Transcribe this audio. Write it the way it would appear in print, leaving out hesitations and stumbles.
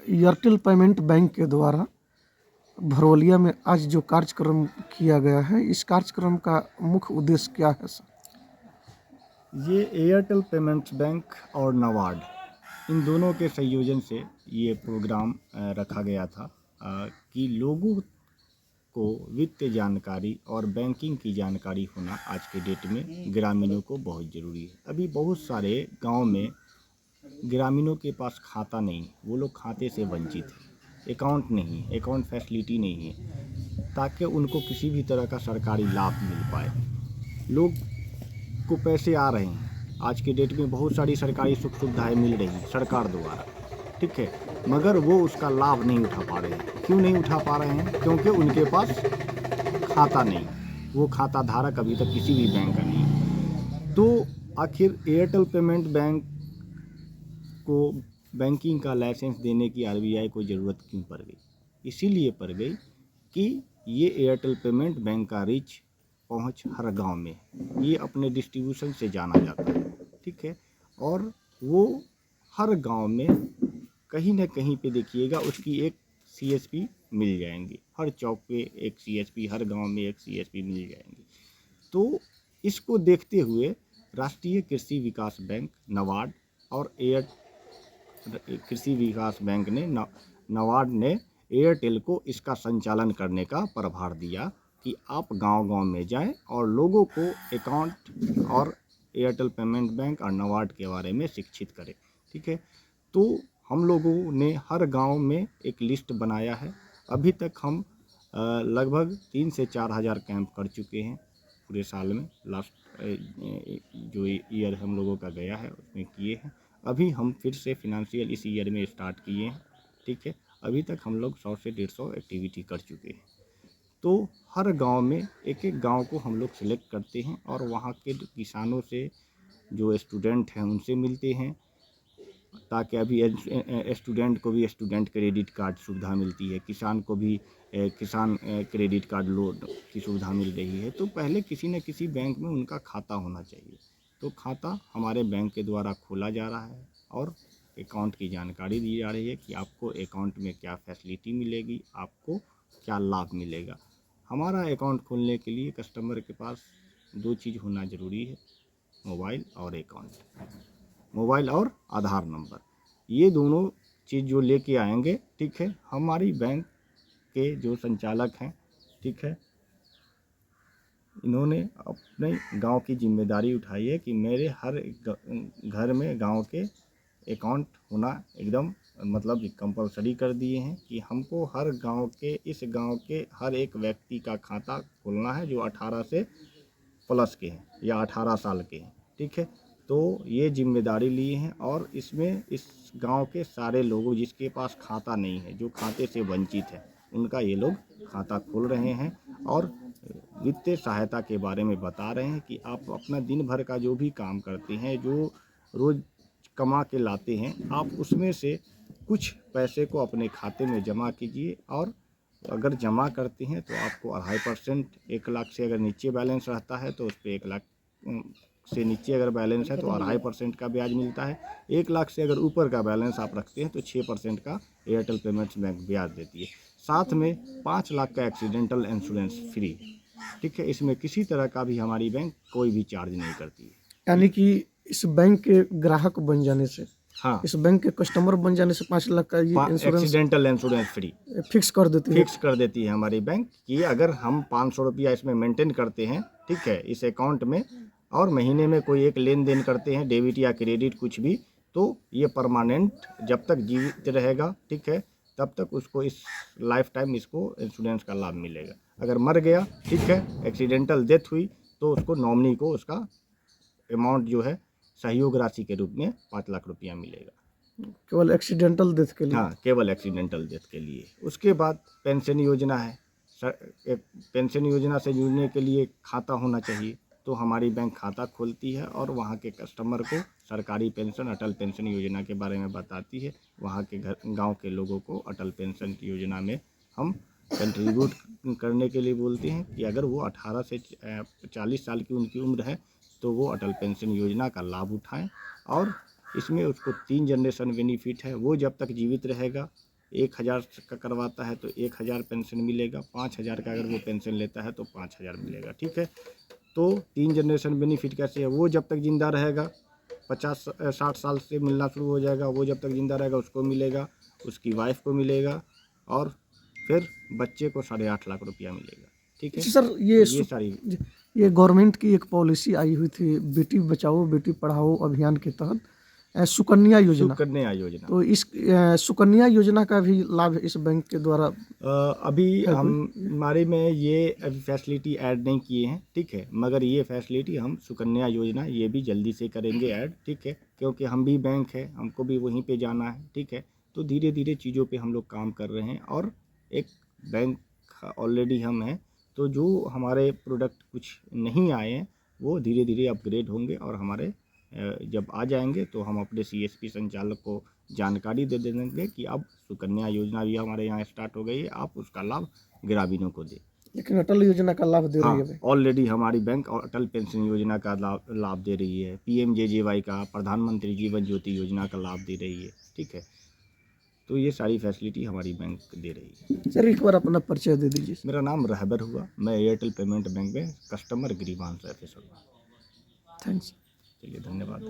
Airtel payment bank के द्वारा भरोलिया में आज जो कार्यक्रम किया गया है, इस कार्यक्रम का मुख्य उद्देश्य क्या है सर? ये एयरटेल पेमेंट्स बैंक और नवाड इन दोनों के संयोजन से ये प्रोग्राम रखा गया था कि लोगों को वित्तीय जानकारी और बैंकिंग की जानकारी होना आज के डेट में ग्रामीणों को बहुत ज़रूरी है। अभी बहुत सारे गांव में ग्रामीणों के पास खाता नहीं है, वो लोग खाते से वंचित हैं, अकाउंट नहीं है, अकाउंट फैसिलिटी नहीं है, ताकि उनको किसी भी तरह का सरकारी लाभ मिल पाए। लोग को पैसे आ रहे हैं, आज के डेट में बहुत सारी सरकारी सुख सुविधाएं मिल रही हैं सरकार द्वारा, ठीक है, मगर वो उसका लाभ नहीं उठा पा रहे हैं। क्यों नहीं उठा पा रहे हैं? क्योंकि उनके पास खाता नहीं, वो खाता धारक अभी तक किसी भी बैंक का नहीं। तो आखिर एयरटेल पेमेंट बैंक को बैंकिंग का लाइसेंस देने की आरबीआई को ज़रूरत क्यों पड़ गई? इसीलिए पड़ गई कि ये एयरटेल पेमेंट बैंक का रीच पहुंच हर गांव में, ये अपने डिस्ट्रीब्यूशन से जाना जाता है, ठीक है, और वो हर गांव में कहीं ना कहीं पे देखिएगा उसकी एक सीएसपी मिल जाएंगी, हर चौक पे एक सीएसपी, हर गांव में एक सीएसपी मिल जाएंगी। तो इसको देखते हुए राष्ट्रीय कृषि विकास बैंक नवाड और कृषि विकास बैंक ने नवाड ने एयरटेल को इसका संचालन करने का प्रभार दिया कि आप गांव-गांव में जाएं और लोगों को अकाउंट और एयरटेल पेमेंट बैंक और नवाड के बारे में शिक्षित करें, ठीक है। तो हम लोगों ने हर गांव में एक लिस्ट बनाया है। अभी तक हम लगभग 3 से 4 हज़ार कैंप कर चुके हैं पूरे साल में। लास्ट जो ईयर हम लोगों का गया है उसमें किए हैं। अभी हम फिर से फिनेंशियल इस ईयर में स्टार्ट किए हैं, ठीक है। अभी तक हम लोग 100 से 150 एक्टिविटी कर चुके हैं। तो हर गांव में एक एक गांव को हम लोग सिलेक्ट करते हैं और वहाँ के किसानों से, जो स्टूडेंट हैं उनसे मिलते हैं, ताकि अभी स्टूडेंट को भी स्टूडेंट क्रेडिट कार्ड सुविधा मिलती है, किसान को भी किसान क्रेडिट कार्ड लोन की सुविधा मिल रही है। तो पहले किसी न किसी बैंक में उनका खाता होना चाहिए। तो खाता हमारे बैंक के द्वारा खोला जा रहा है और अकाउंट की जानकारी दी जा रही है कि आपको अकाउंट में क्या फैसिलिटी मिलेगी, आपको क्या लाभ मिलेगा। हमारा अकाउंट खोलने के लिए कस्टमर के पास 2 चीज़ होना ज़रूरी है, मोबाइल और अकाउंट, मोबाइल और आधार नंबर। ये दोनों चीज़ जो लेके आएंगे, ठीक है, हमारी बैंक के जो संचालक हैं, ठीक है, इन्होंने अपने गांव की जिम्मेदारी उठाई है कि मेरे हर घर में गांव के अकाउंट होना एकदम मतलब कंपलसरी कर दिए हैं कि हमको हर गांव के, इस गांव के हर एक व्यक्ति का खाता खोलना है जो 18 से प्लस के हैं या 18 साल के हैं, ठीक है। तो ये जिम्मेदारी लिए हैं और इसमें इस गांव के सारे लोगों जिसके पास खाता नहीं है, जो खाते से वंचित है, उनका ये लोग खाता खोल रहे हैं और वित्तीय सहायता के बारे में बता रहे हैं कि आप अपना दिन भर का जो भी काम करते हैं, जो रोज़ कमा के लाते हैं, आप उसमें से कुछ पैसे को अपने खाते में जमा कीजिए और अगर जमा करते हैं तो आपको 2.5%, 1 लाख से अगर नीचे बैलेंस रहता है तो उस पर 1 लाख से नीचे अगर बैलेंस है तो 2.5% का ब्याज मिलता है। 1 लाख से अगर ऊपर का बैलेंस आप रखते हैं तो 6% का एयरटेल पेमेंट्स बैंक ब्याज देती है। साथ में 5 लाख का एक्सीडेंटल इंश्योरेंस फ्री, ठीक है। इसमें किसी तरह का भी हमारी बैंक कोई भी चार्ज नहीं करती है। यानी कि इस बैंक के ग्राहक बन जाने से, हाँ, इस बैंक के कस्टमर बन जाने से 5 लाख का ये insurance accidental insurance free fix कर देती है। फिक्स कर देती है हमारी बैंक कि अगर हम 500 रुपया इसमें मेंटेन करते हैं, ठीक है, इस अकाउंट में, और महीने में कोई एक लेन देन करते हैं, डेबिट या क्रेडिट कुछ भी, तो ये परमानेंट जब तक जीवित रहेगा, ठीक है, तब तक उसको इस लाइफ टाइम इसको इंश्योरेंस का लाभ मिलेगा। अगर मर गया, ठीक है, एक्सीडेंटल डेथ हुई, तो उसको नॉमिनी को उसका अमाउंट जो है सहयोग राशि के रूप में 5 लाख रुपया मिलेगा, केवल एक्सीडेंटल डेथ के लिए। हाँ, केवल एक्सीडेंटल डेथ के लिए। उसके बाद पेंशन योजना है। एक पेंशन योजना से जुड़ने के लिए खाता होना चाहिए, तो हमारी बैंक खाता खोलती है और वहाँ के कस्टमर को सरकारी पेंशन, अटल पेंशन योजना के बारे में बताती है। वहाँ के गांव के लोगों को अटल पेंशन की योजना में हम कंट्रीब्यूट करने के लिए बोलते हैं कि अगर वो 18 से 40 साल की उनकी उम्र है तो वो अटल पेंशन योजना का लाभ उठाएं। और इसमें उसको 3 जनरेशन बेनिफिट है, वो जब तक जीवित रहेगा 1000 का करवाता है तो 1000 पेंशन मिलेगा, 5000 का अगर वो पेंशन लेता है तो 5000 मिलेगा, ठीक है। तो 3 जनरेशन बेनिफिट कैसे है, वो जब तक ज़िंदा रहेगा 50-60 साल से मिलना शुरू हो जाएगा, वो जब तक ज़िंदा रहेगा उसको मिलेगा, उसकी वाइफ को मिलेगा और फिर बच्चे को 8.5 लाख रुपया मिलेगा, ठीक है। अच्छा सर, तो ये सारी ये गवर्नमेंट की एक पॉलिसी आई हुई थी बेटी बचाओ बेटी पढ़ाओ अभियान के तहत, सुकन्या योजना। सुकन्या योजना तो इस सुकन्या योजना का भी लाभ इस बैंक के द्वारा अभी है हमारे में ये अभी फैसिलिटी ऐड नहीं किए हैं, ठीक है, मगर ये फैसिलिटी हम सुकन्या योजना ये भी जल्दी से करेंगे ऐड, ठीक है, क्योंकि हम भी बैंक है, हमको भी वहीं पे जाना है, ठीक है। तो धीरे धीरे चीज़ों पे हम लोग काम कर रहे हैं और एक बैंक ऑलरेडी हम हैं, तो जो हमारे प्रोडक्ट कुछ नहीं आए हैं वो धीरे धीरे अपग्रेड होंगे और हमारे जब आ जाएंगे तो हम अपने CSP संचालक को जानकारी दे देंगे कि अब सुकन्या योजना भी हमारे यहाँ स्टार्ट हो गई है, आप उसका लाभ ग्रामीणों को दें। लेकिन अटल योजना का लाभ दे रही है हाँ, बैंक। ऑलरेडी हमारी बैंक और अटल पेंशन योजना का लाभ दे रही है, PMJJY का, प्रधानमंत्री जीवन ज्योति योजना का लाभ दे रही है, ठीक है। तो ये सारी फैसिलिटी हमारी बैंक दे रही है। सर एक बार अपना परिचय दे दीजिए। मेरा नाम रहबर हुआ, मैं एयरटेल पेमेंट बैंक में कस्टमर ग्रीवांस ऑफिसर हूँ। थैंक्स। चलिए, धन्यवाद।